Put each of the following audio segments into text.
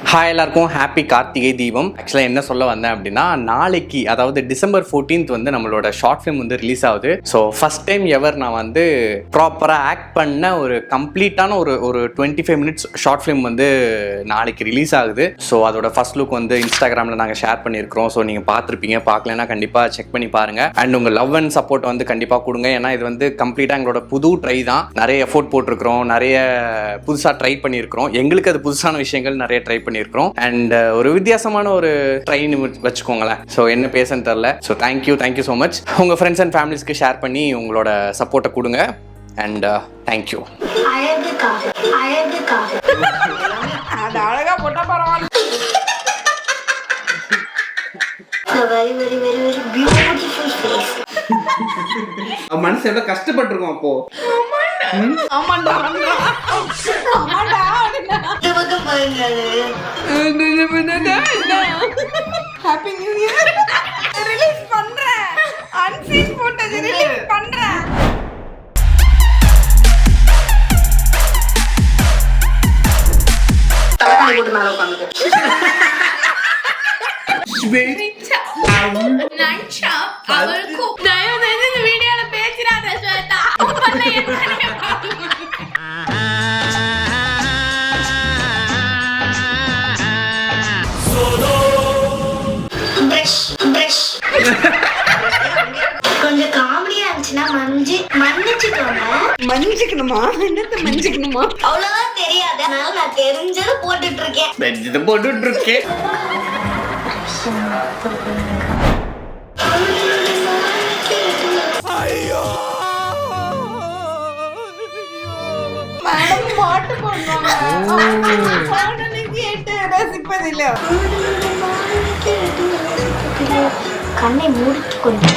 Hi எல்லாருக்கும் happy Karthigai Deepam. ஆக்சுவலாக என்ன சொல்ல வந்தேன் அப்படின்னா, நாளைக்கு அதாவது டிசம்பர் 14th வந்து நம்மளோட ஷார்ட் ஃபிலிம் வந்து ரிலீஸ் ஆகுது. ஸோ ஃபர்ஸ்ட் டைம் எவர் நான் வந்து ப்ராப்பராக ஆக்ட் பண்ண ஒரு கம்ப்ளீட்டான ஒரு 25 minutes ஷார்ட் ஃபிலிம் வந்து நாளைக்கு ரிலீஸ் ஆகுது. ஸோ அதோட ஃபர்ஸ்ட் லுக் வந்து இன்ஸ்டாகிராமில் நாங்கள் ஷேர் பண்ணியிருக்கிறோம். ஸோ நீங்கள் பார்த்துருப்பீங்க, பார்க்கலன்னா கண்டிப்பாக செக் பண்ணி பாருங்கள். அண்ட் உங்கள் லவ் அண்ட் சப்போர்ட் வந்து கண்டிப்பாக கொடுங்க. ஏன்னா இது வந்து கம்ப்ளீட்டாக எங்களோட புது ட்ரை தான். நிறைய எஃபோர்ட் போட்டிருக்கிறோம், நிறைய புதுசாக ட்ரை பண்ணியிருக்கிறோம். எங்களுக்கு அது புதுசான விஷயங்கள் நிறைய ட்ரை பண்ணியிருக்கிறோம். அண்ட் ஒரு வித்தியாசமான ஒரு ட்ரெயின் வச்சுக்கோங்களேன். ஸோ என்ன பேசன்னு தெரில. So thank you so much. உங்கள் ஃப்ரெண்ட்ஸ் அண்ட் ஃபேமிலிஸ்க்கு ஷேர் பண்ணி உங்களோட சப்போர்ட்டை கொடுங்க. And thank you. அது அழகா போட்டா பரவாயில்ல. மனசு எவ்வளவு கஷ்டப்பட்டிருக்கோம் அப்போ. Happy new year. ரிலீஸ் பண்றேன், அன்சீன் போட்டது ரிலீஸ் பண்றேன். தலகாணி போட்டு மேல உட்கார்ந்து கொஞ்சம் காமெடியா இருந்துச்சுன்னா மன்னிச்சுக்கணுமா? என்னத்த மன்னிச்சுக்கணுமா? அவ்வளவுதான் தெரியாது. அதனால நான் தெரிஞ்சது போட்டுட்டு இருக்கேன். மேடம் பாட்டு பண்ணுவாங்க, கேட்டு ரசிப்பதில்லை. கண்ணை மூடிக்கொண்டு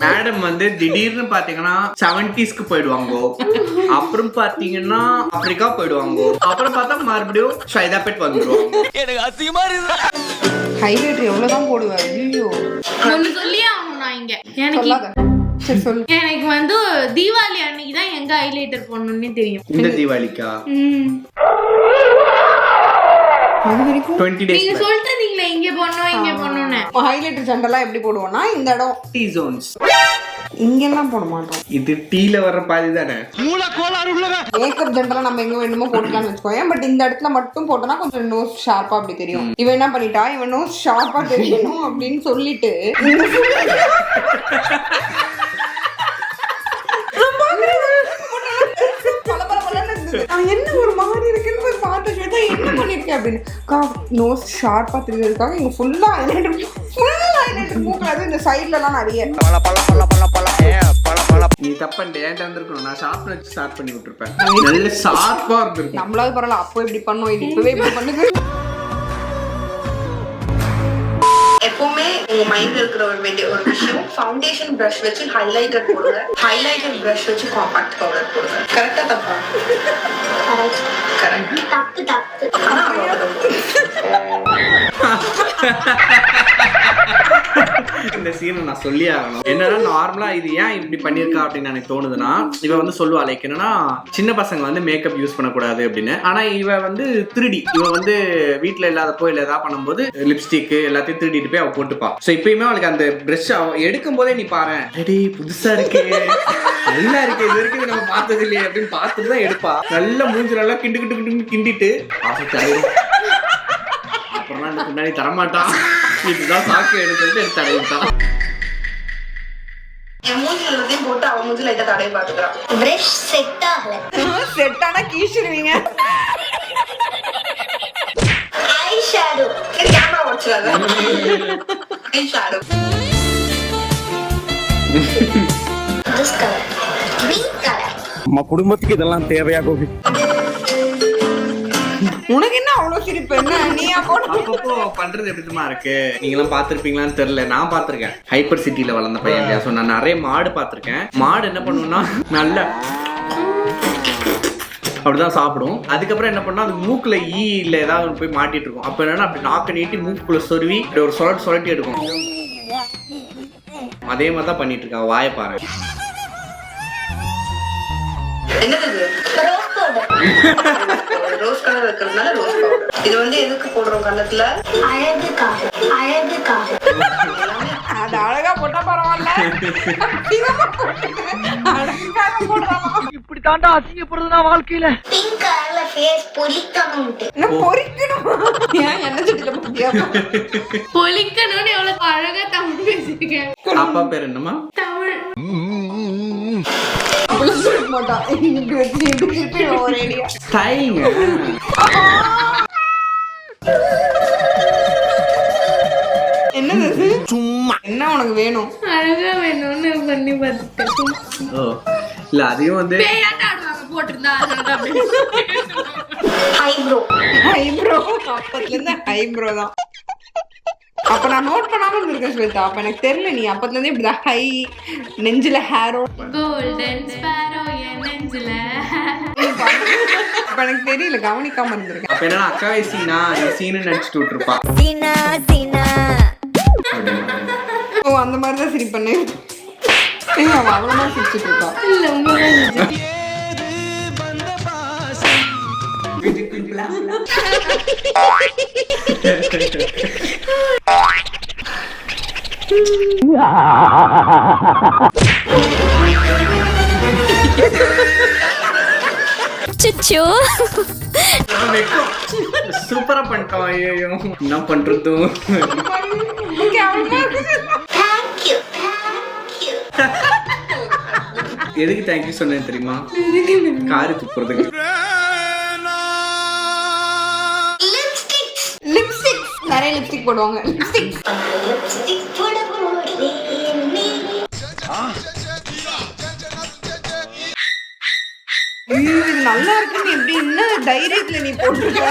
மேடம் வந்து திடீர்னு பாத்தீங்கன்னா 70s போயிடுவாங்க, அப்புறம் பாத்தீங்கன்னா ஆப்பிரிக்கா போயிடுவாங்க, அப்புறம் பார்த்தா மறுபடியும் சைதாப்பேட் வந்துருவாங்க. எனக்கு அசிங்கமா இருக்கு. ஹைலைட்டர் எவ்வளவுதான் போடுவாரு. ஐயோ ஒன்னு சொல்லியே ஆகணும். நான் இங்க எனக்கு வந்து தீபாவளி அன்னைக்கு தான் எங்க ஹைலைட்டர் போடணும்னே தெரியும். இந்த தீபாவளிக்கா? அது வரைக்கும் 20 days நீங்க சொல்றீங்களே இங்க போடணும் இங்க போடணும்னு. ஹைலைட்டர் ஜெண்டெல்லாம் எப்படி போடுவோம்னா இந்த இடம் டீ ஜோன்ஸ் இங்கெல்லாம் போட மாட்டோம். இது டீல வர்ற பாதி தானே. மேக்கப் ஜெண்டெல்லாம் நம்ம எங்க வேணுமோ போட்டுக்கலாம்னு வச்சுக்கோங்க. பட் இந்த இடத்துல மட்டும் போட்டோம்னா கொஞ்சம் நோஸ் ஷார்ப்பா அப்படி தெரியும். இவன் என்ன பண்ணிட்டா, இவன் நோஸ் ஷார்ப்பா தெரியணும் அப்படின்னு சொல்லிட்டு என்ன ஒரு மாதிரி இருக்குன்னு போய் பார்த்து என்ன பண்ணிருக்கேன் அப்படின்னு. நோஸ் ஷார்ப்பா தெரியறதுக்காக இங்க ஃபுல்லா ஹைலைட்டர் மூக்கல இந்த சைடுல எல்லாம் நிறைய. நீ தப்பண்டே ஏன்டா வந்திருக்கணும். நான் ஷார்ப் வச்சு ஸ்டார்ட் பண்ணி விட்டுருப்பேன். நல்ல ஷார்ப்பா இருந்திருக்கும். நம்மளாவது பரவாயில்ல, அப்போ இப்படி பண்ணோம், இது இப்பவே இப்படி பண்ணுது. எப்பவுமே உங்க மைண்ட்ல இருக்கிற ஒரு விஷயம், ஃபவுண்டேஷன் பிரஷ் வச்சு ஹைலைட்டர் போடுங்க, ஹைலைட்டர் பிரஷ் வச்சு காம்பாக்ட் பவுடர் போடுங்க. கரெக்டா தப்பா? கரெக்ட். தப்பு. ஆனா இந்த சீனை நான் சொல்லி ஆகணும். என்னன்னா நார்மலா இது ஏன் இப்படி பண்ணிருக்கா அப்படின்னு எனக்கு தோணுதுன்னா, இவ வந்து சொல்லுவா லைக் என்னன்னா சின்ன பசங்க வந்து மேக்கப் யூஸ் பண்ணக்கூடாது அப்படின்னு. ஆனா இவ வந்து திருடி, இவ வந்து வீட்டுல இல்லாதப்போ இல்ல ஏதாவது பண்ணும்போது லிப்ஸ்டிக் எல்லாத்தையும் திருடிட்டு போய் அவ போட்டுப்பா. சோ இப்பயுமே அவளுக்கு அந்த பிரஷ் எடுக்கும் போதே நீ பாரு, ரெடி புதுசா இருக்கு, நல்லா இருக்கு, இது வரைக்கும் நம்ம பார்த்தது இல்லையே அப்படின்னு பார்த்துட்டு தான் எடுப்பா. நல்ல மூஞ்சி நல்லா கிண்டிட்டு அப்புறம் எனக்கு முன்னாடி தரமாட்டான், இதுதான் சாக்கு எடுத்துட்டு எடுத்து தடவிட்டான். போட்டு அவன் மூஞ்சி லைட்டா தடவை பாத்துக்கிறான். பிரஷ் செட் ஆகல. செட் ஆனா கீச்சிருவீங்க. ஐ ஷேடோ கேமரா வச்சாங்க. Eye shadow this colour green colour. நம்ம குடும்பத்துக்கு இதெல்லாம் தேவையா கோபி? உனக்கு என்ன அவ்வளவு சிரிப்பு? என்ன நீயா அப்பப்போ பண்றது எப்படிமா இருக்கு? நீங்களாம் பாத்திருப்பீங்களான்னு தெரியல, நான் பாத்திருக்கேன். ஹைப்பர் சிட்டில வளர்ந்த பையன். ஸோ நான் நிறைய மாடு பாத்திருக்கேன். மாடு என்ன பண்ணுன்னா நல்ல அப்படிதான் சாப்பிடும். அதுக்கப்புறம் என்ன பண்ணா அது மூக்குல ஈ இல்ல ஏதாவது போய் மாட்டிட்டு இருக்கும். அப்ப என்னன்னா அப்படி நாக்க நீட்டி மூக்குள்ள சொருவி ஒரு சொலட்டி எடுக்கும். அதே மாதிரி தான் பண்ணிட்டு இருக்கா. வாயை பாரு. என்னது? பவுடர். ரோஸ் கலர் இருக்கிறதுனால ரோஸ் பவுடர். இது வந்து எதுக்கு போடுறோம் கண்ணத்துல? அழகுக்காக. அழகுக்காக. அது அழகா போட்டா பரவாயில்ல. அழகுக்காக போடுறாங்க. இப்படி தாண்டா அசிங்கப்படுறதுனா வாழ்க்கையில. பிங்க் கலர்ல ஃபேஸ் பொலிக்கணும். என்ன பொரிக்கணும்? ஏன் என்ன செடியில போட்டியா? பொலிக்கணும்னு எவ்வளவு அழகா தமிழ் பேசிருக்கேன். அப்பா பேர் என்னமா? தமிழ். மாட்டான். இப்படி வச்சு இப்படி திருப்பி ஒரு ஐடியா. ஸ்டைல்ங்க. என்னது இது? சும்மா என்ன உனக்கு வேணும்? அழகா வேணும்னு பண்ணி பார்த்துட்டேன். ஓ இல்ல அதையும் வந்து பேயாட்ட ஆடுவாங்க போட்டிருந்தா அதனால அப்படி. ஐப்ரோ. ஐப்ரோ அப்பத்துல இருந்து ஐப்ரோ தான். அப்ப நான் நோட் பண்ணாம இருந்திருக்கேன் ஸ்வேதா. அப்ப எனக்கு தெரியல நீ அப்பத்துல இருந்து இப்படிதான் ஹை நெஞ்சில ஹேரோ கோல்டன் ஸ்பாரோ என் நெஞ்சில. அப்ப எனக்கு தெரியல கவனிக்காம இருந்திருக்கேன். அப்ப என்னன்னா அக்காவே சீனா சீனு நடிச்சுட்டு விட்டுருப்பா. ஓ அந்த மாதிரிதான் சிரி பண்ணேன். அவன் அவ்வளவுதான் சிரிச்சுட்டு இருக்கா. இல்ல உண்மைதான். சூப்பரா பண்ணிட்டோம். ஐயோ என்ன பண்றதும். தேங்க்யூ. எதுக்கு தேங்க்யூ சொன்னேன் தெரியுமா? காரி துப்புறதுக்கு. லிப்ஸ்டிக் நிறைய லிப்ஸ்டிக் போடுவாங்க. லிப்ஸ்டிக் இது நல்லா இருக்குன்னு எப்படி என்ன தைரியத்துல நீ போட்டுருக்க?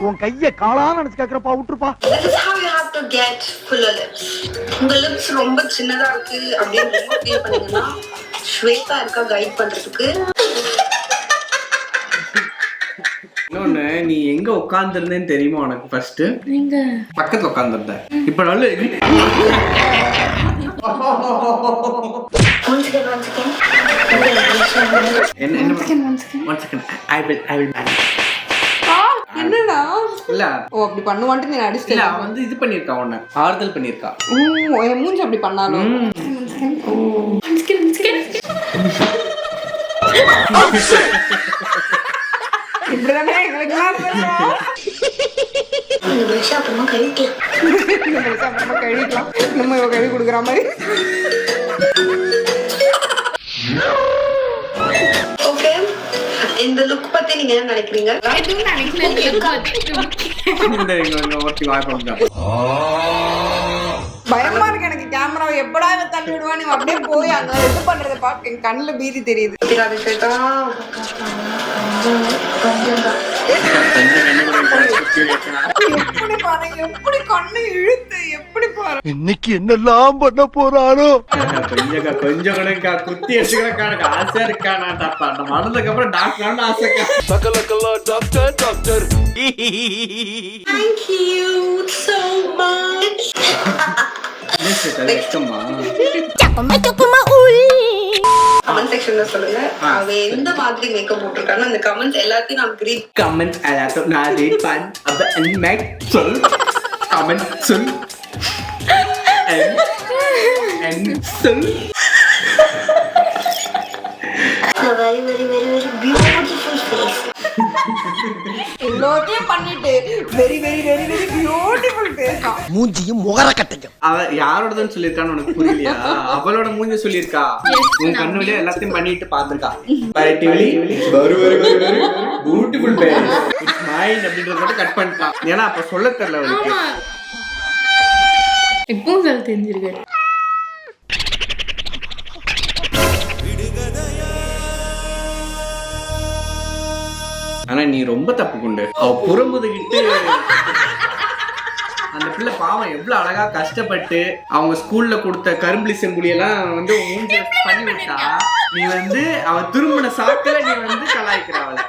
உன் கைய காலா நினைச்சு கேக்குறப்பா விட்டுருப்பா. This is how you have to get fuller lips. உங்க லிப்ஸ் ரொம்ப சின்னதா இருக்கு அப்படின்னு ஃபீல் பண்ணீங்கன்னா ஸ்வேதா இருக்கா கைட் பண்றதுக்கு. இன்னொன்னு நீ எங்க உட்கார்ந்துருந்தேன்னு தெரியுமா உனக்கு? ஃபர்ஸ்ட் நீங்க பக்கத்துல உட்கார்ந்துருந்த. இப்ப நல்ல One second. என்ன ஒன் செகண்ட் ஐ வில் என்னடா? இல்ல ஓ அப்படி பண்ணுவான்ட்டு நீ இல்ல அடிச்சிட்டல. அவ வந்து இது பண்ணிருக்கா உன்னை ஆறுதல் பண்ணிருக்கா. ஓ என் மூஞ்சி அப்படி பண்ணாலும். இப்படிதானே எங்களுக்குலாம் தெரியும். இந்த ப்ரஷ் அப்புறமா கழிக்கலாம். இந்த dress அப்புறமா கழுவிக்கலாம். நம்ம இவ கழுவி கொடுக்குற மாதிரி. ஓகே, இந்த லுக் பத்தி நீங்க என்ன நினைக்கிறீங்க? எதுவும் நினைக்கல. இந்த இங்க ஒருத்தி வாய்ப்பு வந்தா. பயமா இருக்கு எனக்கு. கேமராவை எப்படா இவ தள்ளி விடுவா? நீ அப்படியே போய் அங்க இது பண்றத பாக்க என் கண்ணுல பீதி தெரியுது. எப்படி பாரு, எப்படி கண்ணு இழுத்து எப்படி பாரு. இன்னைக்கு என்னெல்லாம் பண்ண போறானோ. கொஞ்சம் கூட குத்தி எடுத்துக்கிறக்கா எனக்கு ஆசை இருக்கா. நான் தப்பா நம்ம வளர்ந்ததுக்கு அப்புறம் டாக்டர் ஆசைக்கா. சகலக்கல்லா doctor doctor. Thank you so much. Comment செக்ஷன்ல சொல்லுங்க அவ எந்த மாதிரி மேக்கப் போட்டிருக்கான்னு. அந்த கமெண்ட் எல்லாத்தையும் நான் ரீட் கமெண்ட் எல்லாத்தையும் நான் ரீட் பண்ண அப்ப மேக் சொல் கமெண்ட் சொல் சொல். very very very very beautiful face. எல்லாத்தையும் பண்ணிட்டு very very very very beautiful face தான். மூஞ்சியும் முகர கட்டையும். அவ யாரோடதுன்னு சொல்லியிருக்கான்னு உனக்கு புரியலையா? அவளோட மூஞ்ச சொல்லியிருக்கா. உன் கண்ணு வழியா எல்லாத்தையும் பண்ணிட்டு பாத்துருக்கா. பியூட்டிஃபுல் ஃபேஸ் இட்ஸ் மைண்ட் அப்படின்றத மட்டும் கட் பண்ணிட்டான். ஏன்னா அப்ப சொல்ல தெரியல அவளுக்கு. இப்பவும் சொல்ல தெரிஞ்சிருக்கு. ஆனா நீ ரொம்ப தப்பு கொண்டு அவ புறமுதுகிட்டு அந்த பிள்ளை பாவம் எவ்வளவு அழகா கஷ்டப்பட்டு அவங்க ஸ்கூல்ல கொடுத்த கரும்புலி செம்புலி எல்லாம் வந்து மூஞ்சி பண்ணி விட்டா. நீ வந்து அவ திரும்பின சாக்கல நீ வந்து கலாய்க்கிற அவளை.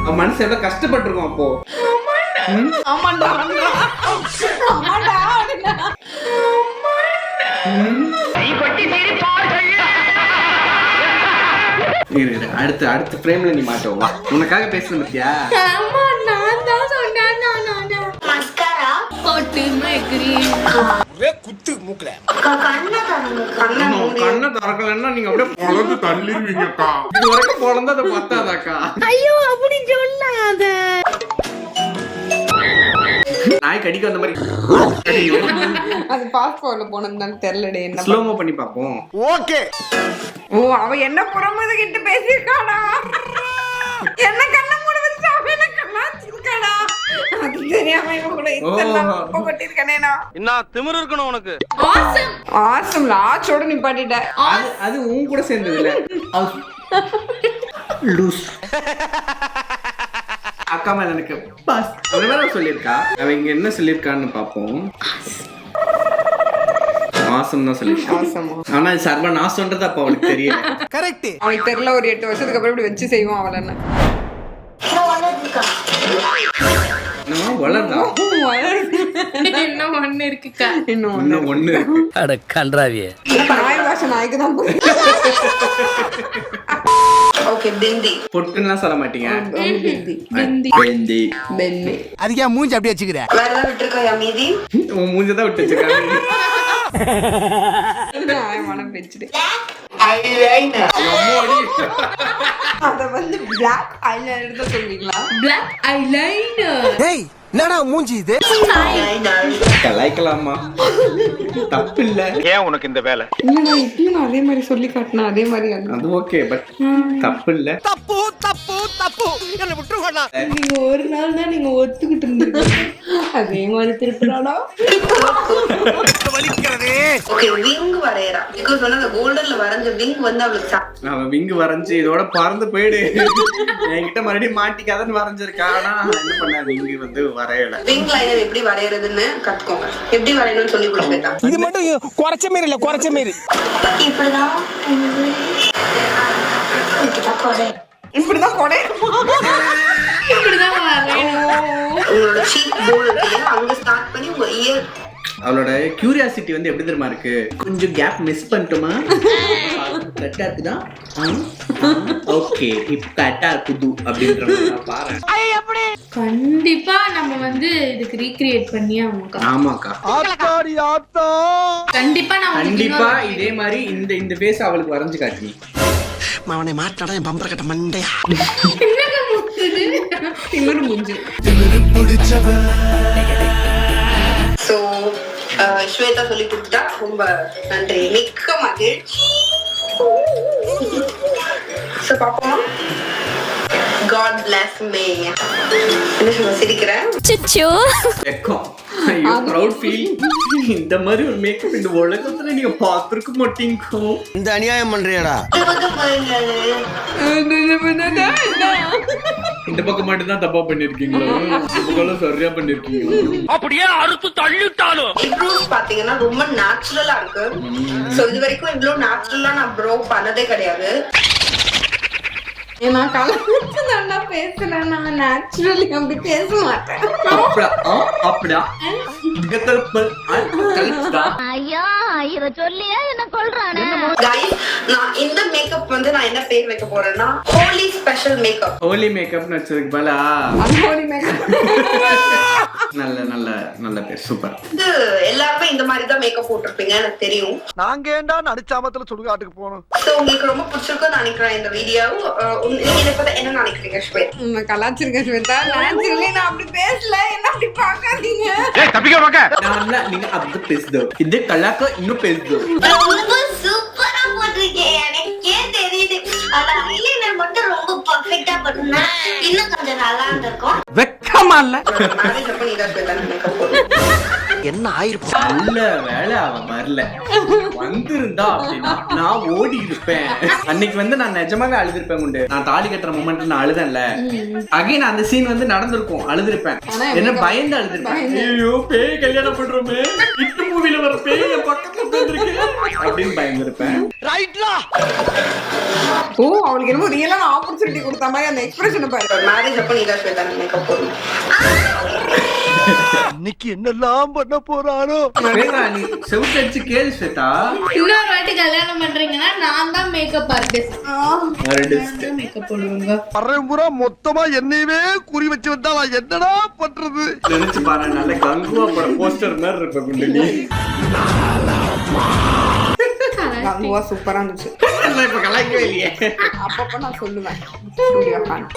அவ மனசு எவ்வளவு கஷ்டப்பட்டிருக்கும் அப்போ. ஆமாண்டா ஆமாண்டா இரு அடுத்த ஃப்ரேம்ல நீ மாட்டோம் வா உனக்காக பேசணும் பத்தியா ஆமா நான் தான் சொன்னேன் மஸ்காரா போட்டு மேக்ரீன் குத்து மூக்கல கண்ணை திறக்கலன்னா நீங்க அப்படியே பொழந்து தள்ளிடுவீங்கக்கா இது வரைக்கும் பொழந்து அதை பத்தாதாக்கா ஐயோ அப்படி சொல்லாத நாய் கடிக்க வந்த மாதிரி அது பாஸ்போர்ட்ல போனதுனால தெரியலடே என்ன ஸ்லோமோ பண்ணி பாப்போம் ஓகே ஓ அவ என்ன புறமது கிட்ட பேசியிருக்காடா என்ன கண்ண மூட வச்சு அவ என்ன கண்ணா சிரிக்காடா அது தெரியாம இவன் கூட இதெல்லாம் குப்பை கொட்டிருக்கனேனா என்ன திமிரு இருக்கணும் உனக்கு ஆசம் ஆசம் லாச்சோட நிப்பாட்டிட்ட அது உன் கூட சேர்ந்தது இல்ல லூஸ் அக்கா மேல எனக்கு பாஸ் அந்த மாதிரி சொல்லியிருக்கா அவ இங்க என்ன சொல்லியிருக்கான்னு பாப்போம் ஆசம் தான் சொல்லியிருக்கா ஆசமா ஆனா இது சர்வ நாசம்ன்றது அப்ப அவளுக்கு தெரியல கரெக்ட் அவனுக்கு தெரியல ஒரு 8 வருஷத்துக்கு அப்புறம் இப்படி வச்சு செய்வான் அவள என்ன என்னமா வளர்ந்தா இன்னும் ஒண்ணு இருக்குக்கா இன்னும் ஒண்ணு இருக்கு. அட கன்றாவியே நாய் பாஷை நாய்க்கு தான் புரியும் ஓகே பிந்தி பொட்டுன்னுலாம் சொல்ல மாட்டீங்க பிந்தி பெந்தி பென்னி அதுக்கே மூஞ்சி அப்படியே வச்சுக்கிற வேற ஏதாவது விட்டுருக்கா மீதி உன் மூஞ்சதான் விட்டு வச்சிருக்காங்க நியாயமான பேச்சுடு அத வந்து பிளாக் ஐலைனர் தான் சொல்வீங்களா பிளாக் ஐலைனர் டேய் என்னடா மூஞ்சி இது கலாய்க்கலாமா தப்பு இல்ல ஏன் உனக்கு இந்த வேலை இல்லடா இப்பயும் நான் அதே மாதிரி சொல்லி காட்டினா அதே மாதிரி அது அது ஓகே பட் தப்பு இல்ல தப்பு தப்பு தப்பு என்ன விட்டுருவாடா நீங்க ஒரு நாள் தான் நீங்க ஒத்துக்கிட்டு இருந்திருக்கீங்க அதே மாதிரி திருப்பிடாடா வலிக்கிறதே ஓகே விங் வரையறா பிகாஸ் வந்து அந்த கோல்டன்ல வரைஞ்ச விங் வந்து அவளுக்கு அவன் விங்கு வரைஞ்சு இதோட பறந்து போயிடு என்கிட்ட மறுபடியும் மாட்டிக்காதன்னு வரைஞ்சிருக்கா ஆனா என்ன பண்ண விங்கு வந்து வரையல விங் லைனர் எப்படி வரையறதுன்னு கத்துக்கோங்க எப்படி வரையணும்னு சொல்லி கொடுப்பேன் இது மட்டும் குறைச்ச மாரி இல்ல குறைச்ச மாரி இப்படிதான் இப்படிதான் கொடை இப்படிதான் வரையணும். உங்களோட சீக் போல் இருக்கு அங்க ஸ்டார்ட் பண்ணி உங்க இயர் அவளோட கியூரியாசிட்டி வந்து எப்படி தெரியுமா இருக்கு கொஞ்சம் கேப் மிஸ் பண்ணிட்டோமா கரெக்டா இருக்குதா ஓகே இப்ப கரெக்டா இருக்குது அப்படின்ற மாதிரி நான் பாரு கண்டிப்பா நம்ம வந்து இதுக்கு ரீக்ரியேட் பண்ணி அவங்க ஆமாக்கா ஆத்தாடி ஆத்தா கண்டிப்பா நான் உங்களுக்கு கண்டிப்பா இன்னொரு- இதே மாதிரி இந்த ஃபேஸ் அவளுக்கு வரைஞ்சு காட்டி அவனை மாட்டாடா என் பம்பர கட்ட மண்டையா என்னங்க முத்துது? திமிரு முடிஞ்சு சோ ஸ்வேதா சொல்லி கொடுத்துட்டா ரொம்ப நன்றி மிக்க மகிழ்ச்சி சோ பாப்போமா God bless me என்ன சொல்ல சிரிக்கிறேன் வெக்கம் ஐயோ ப்ரௌட் ஃபீல் இந்த மாதிரி ஒரு மேக்கப் இந்த உலகத்துல நீங்க பார்த்திருக்க மாட்டீங்க இந்த அநியாயம் பண்றியாடா இந்த பக்கம் மட்டும் தான் தப்பா பண்ணிருக்கீங்களா இந்த பக்கம் சரியா பண்ணிருக்கீங்களா அப்படியே அறுத்து தள்ளிட்டாலும் ஐப்ரோஸ் பாத்தீங்கன்னா ரொம்ப நேச்சுரலா இருக்கு சோ இது வரைக்கும் இவ்வளவு நேச்சுரலா நான் ப்ரோ பண்ணதே கிடையாது நான் கலந்து நல்லா பேசுறேன் நான் நேச்சுரலி அப்படி பேச மாட்டேன் அப்படியா ஐயா இத சொல்லியா என்ன கொல்றானே Guys, நான் இந்த மேக்கப் வந்து நான் என்ன பேர் வைக்க போறேன்னா ஹோலி ஸ்பெஷல் மேக்கப் ஹோலி மேக்கப்னு வச்சதுக்கு பலா அன்ஹோலி மேக்கப் நல்ல நல்ல நல்ல பேர் சூப்பர் இது எல்லாருமே இந்த மாதிரி தான் மேக்கப் போட்டிருப்பீங்க எனக்கு தெரியும் நாங்க ஏண்டா நடிச்சாமத்துல சுடுகாட்டுக்கு போனோம் சோ உங்களுக்கு ரொம்ப பிடிச்சிருக்கும்னு நினைக்கிறேன் இந்த வீடியோ நீங்க இதை பத்தி என்ன நினைக்கிறீங்க ஸ்வேத் நான் கலாச்சிருக்கேன் ஸ்வேதா நேச்சுரலி நான் அப்படி பேசல என்ன அப்படி பார்க்காதீங்க நீங்க அப்படி பேசுதோ இது கலாக்க இன்னும் பேசுதோ ரொம்ப சூப்பரா போட்டிருக்கேன் எனக்கே தெரியுது ஆனா ஐலைனர் மட்டும் ரொம்ப பர்ஃபெக்ட்டா பண்ணா இன்னும் கொஞ்சம் நல்லா இருந்திருக்கும் வெக்கமா இல்ல மேரேஜ் அப்ப நீ தான் ஸ்வேதா மேக்கப் போடுங்க என்ன ஆயிருப்பா நல்ல வேலை அவன் வரல வந்திருந்தா அப்படின்னா நான் ஓடி இருப்பேன் அன்னைக்கு வந்து நான் நிஜமாவே அழுதுருப்பேன் உண்டு நான் தாலி கட்டுற மொமெண்ட் நான் அழுதேன்ல அகைன் அந்த சீன் வந்து நடந்திருக்கும் அழுதுருப்பேன் என்ன பயந்து அழுதுருப்பேன் ஐயோ பேய் கல்யாணம் பண்றோமே இட்டு மூவில வர பேய் என் பக்கத்துல உட்கார்ந்திருக்கு அப்படின்னு பயந்துருப்பேன் ரைட்லா ஓ அவளுக்கு என்னமோ ரியலான ஆப்பர்ச்சுனிட்டி கொடுத்த மாதிரி அந்த எக்ஸ்பிரஷனை பாரு மேரேஜ் அப்ப நீ தான் ஸ்வேதா மேக்கப் போடுங்க இன்னைக்கு என்னெல்லாம் பண்ண போறானோ. ஸ்வேதா, நீ செவுத்து அடிச்சு கேளு ஸ்வேதா. இன்னொரு வாட்டி கல்யாணம் பண்றீங்கன்னா நான் தான் மேக்கப் ஆர்டிஸ்ட். மேக்கப் பண்ணுவாங்க. பரம்புரா மொத்தமா என்னையவே குறி வச்சு வந்தா நான் என்னடா பண்றது? நினைச்சு பாரு, நல்ல கங்குவா பட போஸ்டர் மாதிரி இருப்ப குண்டலி. கங்குவா சூப்பரா இருந்துச்சு. இப்ப கலாய்க்கவே இல்லையே. அப்பப்ப நான் சொல்லுவேன் ஸ்டூடியோ ஃபேன்.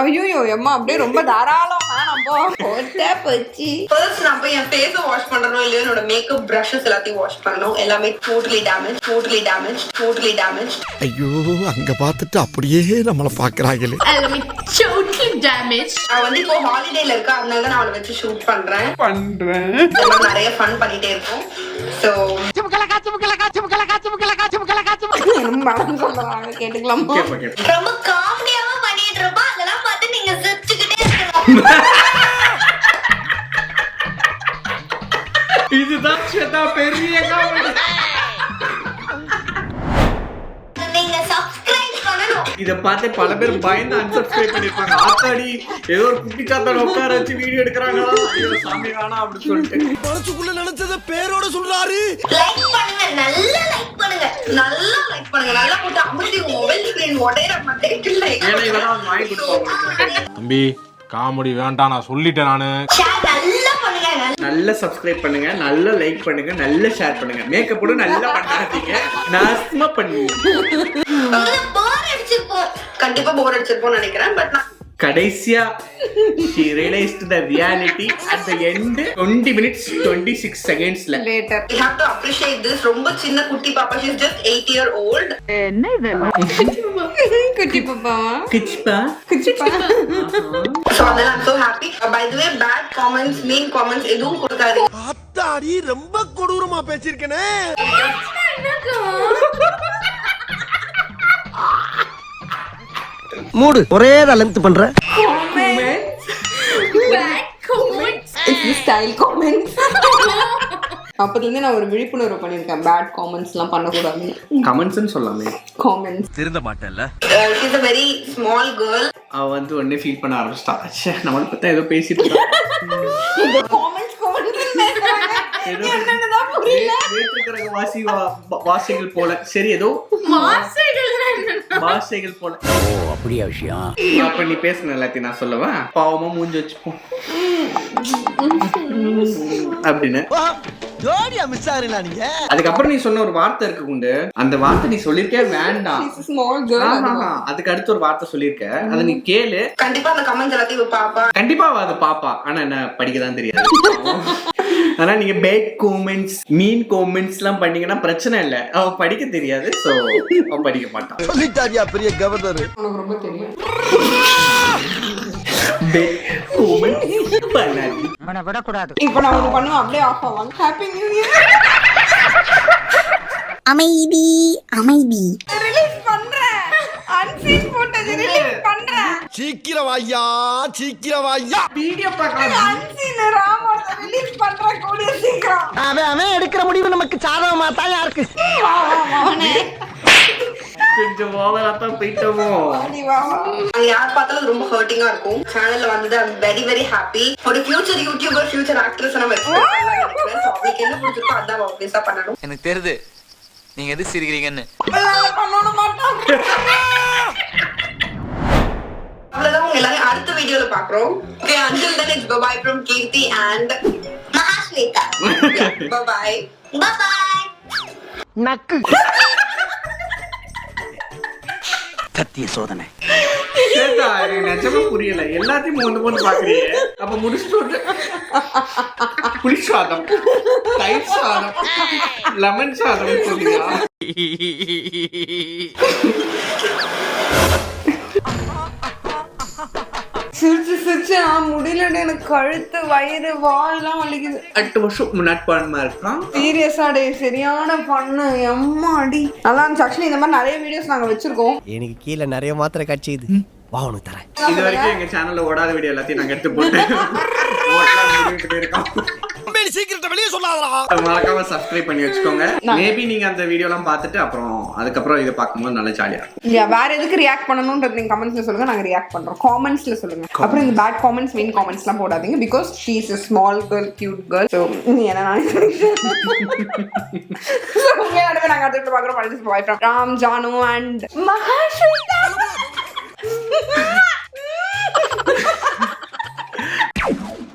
ஐயோ அம்மா அப்படியே ரொம்ப தாராளம் வேணாம் போ. போட்டே போச்சு. ஃபர்ஸ்ட் நான் போய் என் ஃபேஸ வாஷ் பண்றனோ இல்லையோ என்னோட மேக்கப் பிரஷஸ் எல்லாத்தையும் வாஷ் பண்ணனும். எல்லாமே டோட்டலி டேமேஜ். ஐயோ அங்க பார்த்துட்டு அப்படியே நம்மள பாக்குறாங்களே. எல்லாமே totally damaged. நான் வந்து இப்போ ஹாலிடேல இருக்கேன், அதனால தான் நான் அவளை வச்சு ஷூட் பண்றேன். நிறைய ஃபன் பண்ணிட்டே இருக்கோம். சோ கேட்டுக்கலாமா? ரொம்ப காமெடியாவா பண்ணிட்டு இருப்பா, அதெல்லாம் பார்த்து நீங்க சிரிச்சுக்கிட்டே இருக்கலாம். இதுதான் ஸ்வேதா பெரிய காமெடி. நீங்க சப்ஸ்கிரைப் பண்ணணும். இத பார்த்து பல பேர் பயந்து அன்சப்ஸ்கிரைப் பண்ணிருப்பாங்க. ஆத்தாடி ஏதோ ஒரு குட்டி சாத்தான உட்கார வச்சு வீடியோ எடுக்கிறாங்களா, ஐயோ சாமி வேணாம் அப்படின்னு சொல்லிட்டு மனசுக்குள்ள நினைச்சத பேரோட சொல்றாரு. லைக் பண்ணுங்க, நல்லா லைக் பண்ணுங்க, நல்லா போட்டு அமுத்தி மொபைல் ஸ்கிரீன் உடையற மாதிரி லைக் ஏன்னா இதெல்லாம் வாங்கி கொடுப்பாங்க. தம்பி காமெடி வேண்டாம், நான் சொல்லிட்டேன் நானு. ஷேர் நல்லா பண்ணுங்க. நல்லா சப்ஸ்கிரைப் பண்ணுங்க, நல்லா லைக் பண்ணுங்க, நல்லா ஷேர் பண்ணுங்க. மேக்கப் கூட நல்லா பண்ணாதீங்க, நாசமா பண்ணுங்க. போர் அடிச்சிருப்போம், கண்டிப்பா போர் அடிச்சிருப்போம்னு நினைக்கிறேன். பட் கடைசியா she realized the reality at the end 20 minutes 26 secondsல. Later. we have to appreciate this. ரொம்ப சின்ன குட்டி பாப்பா, she is just 8-year-old. குட்டி பாப்பாவா? கிச்பா குச்சிப்பா. So அதெல்லாம் I'm so happy. By the way, bad comments, mean comments எதுவும் கொடுக்காதீங்க. அத்தாடி ரொம்ப கொடூரமா பேசிருக்கனே. மூடு ஒரே லென்த் பண்ற. Bad comments. It's the style comments. அப்பதுலேருந்து நான் ஒரு விழிப்புணர்வு பண்ணியிருக்கேன், பேட் காமெண்ட்ஸ்லாம் பண்ணக்கூடாது. கமெண்ட்ஸ்னு சொல்லாமே, காமெண்ட்ஸ். திருந்த மாட்டேன்ல. She is a very small girl. அவ வந்து உடனே ஃபீல் பண்ண ஆரம்பிச்சிட்டா. ச்சே, நம்மள பத்தி ஏதோ பேசிட்டு இருக்கா. காமெண்ட்ஸ் என்னன்னதான் புரியல. வேற்றுக்கிற வாசிகள் போல. சரி, ஏதோ வாசைகள் போல. ஓ அப்படியா விஷயம். அப்ப நீ பேசுன எல்லாத்தையும் நான் சொல்லவா? பாவமா மூஞ்சி வச்சுப்போம் அப்படின்னு. ஜோடியா மிஸ் ஆறீங்களா நீங்க? அதுக்கப்புறம் நீ சொன்ன ஒரு வார்த்தை இருக்கு குண்டு, அந்த வார்த்தை நீ சொல்லிருக்கே வேண்டாம். She's a small girl. அதுக்கு அடுத்து ஒரு வார்த்தை சொல்லிருக்க, அதை நீ கேளு. கண்டிப்பா அந்த கமெண்ட்ஸ் எல்லாத்தையும் பாப்பா. கண்டிப்பா அது பாப்பா, ஆனா என்ன படிக்கதான் தெரியாது. ஆனா நீங்க பேட் காமெண்ட்ஸ், மீன் காமெண்ட்ஸ் எல்லாம் பண்ணீங்கன்னா பிரச்சனை இல்ல, அவ படிக்க தெரியாது, சோ அவ படிக்க மாட்டான். சொல்லிட்டாரியா பெரிய கவர்னர். உனக்கு ரொம்ப தெரியும். பேட் காமெண்ட்ஸ் பண்ணாது. அவனை விடக்கூடாது. இப்போ நான் ஒன்று பண்ணுவேன், அப்படியே ஆஃப் ஆவாங்க. Happy new year. அமைதி அமைதி. ரிலீஸ் பண்றேன், அன்சீன் ஃபுட்டேஜ் ரிலீஸ் பண்றேன். சீக்கிரம் வாயா, சீக்கிரம் வாயா. வீடியோ பார்க்கலாம். அன்சீன் ராமோட ரிலீஸ் பண்றேன் கூடிய சீக்கிரம். அவன் எடுக்கிற முடிவு நமக்கு சாதகமா தான் இருக்கு. வா வா வானே. கொஞ்சம் ஓவரா தான் போயிட்டோமோ. வாடி வா வா. அது யார் பார்த்தாலும் ரொம்ப ஹர்ட்டிங்கா இருக்கும். சேனல்ல வந்தது I'm very very happy. ஒரு ஃபியூச்சர் யூடியூபர், ஃபியூச்சர் ஆக்ட்ரஸ் நம்ம எக்ஸ்பெக்ட் பண்ணலாம். அவங்களுக்கு என்ன பிடிச்சிருக்கோ அதான் ஆப்வியஸா பண்ணணும். எனக்கு தெரியுது நீங்க எது சிரிக்கிறீங்கன்னு. பண்ணணும் மாட்டோம். அவ்வளவுதான், உங்க எல்லாரும் அடுத்த வீடியோல பாக்குறோம். Okay, until then it's bye from Kirti and Mahashweta. Bye bye. Bye bye. நக்கு. சத்திய சோதனை. சேதா, எனக்கு நிஜமா புரியல. எல்லாத்தையும் மொண்டு பாக்குறீங்க. அப்ப முடிச்சுட்டு புளி சாதம், தயிர் சாதம், லெமன் சாதம் சொல்லியா? சிரிச்சு சிரிச்சு நான் முடியலன்னு, எனக்கு கழுத்து வயிறு வாயெல்லாம் வலிக்குது. 8 வருஷம் முன்னாடி பண்ணமா இருக்கான். சீரியஸா டே, சரியான பண்ணு எம்மாடி. நல்லா இருந்துச்சு. ஆக்சுவலி இந்த மாதிரி நிறைய வீடியோஸ் நாங்க வச்சிருக்கோம். எனக்கு கீழே நிறைய மாத்திரை கட்சிது. வா உனக்கு தரேன். இது வரைக்கும் எங்க சேனல்ல ஓடாத வீடியோ எல்லாத்தையும் நாங்க எடுத்து போட்டு இருக்கோம். கம்பெனி சீக்கிரத்தை வெளியே சொல்லாதடா. மறக்காம சப்ஸ்கிரைப் பண்ணி வச்சுக்கோங்க. மேபி நீங்க அந்த வீடியோலாம் பார்த்துட்டு அப்புறம் அதுக்கப்புறம் இதை பார்க்கும்போது நல்லா ஜாலியா இருக்கும். வேற எதுக்கு ரியாக்ட் பண்ணணும்ன்றது நீங்க கமெண்ட்ஸ்ல சொல்லுங்க, நாங்க ரியாக்ட் பண்றோம். காமெண்ட்ஸ்ல சொல்லுங்க. அப்புறம் இந்த பேட் காமெண்ட்ஸ் மெயின் காமெண்ட்ஸ்லாம் போடாதீங்க, because she is a small girl, cute girl. So என்ன நாங்க அடுத்து பார்க்குறோம். Bye from Ram, Janu and Mahashweta.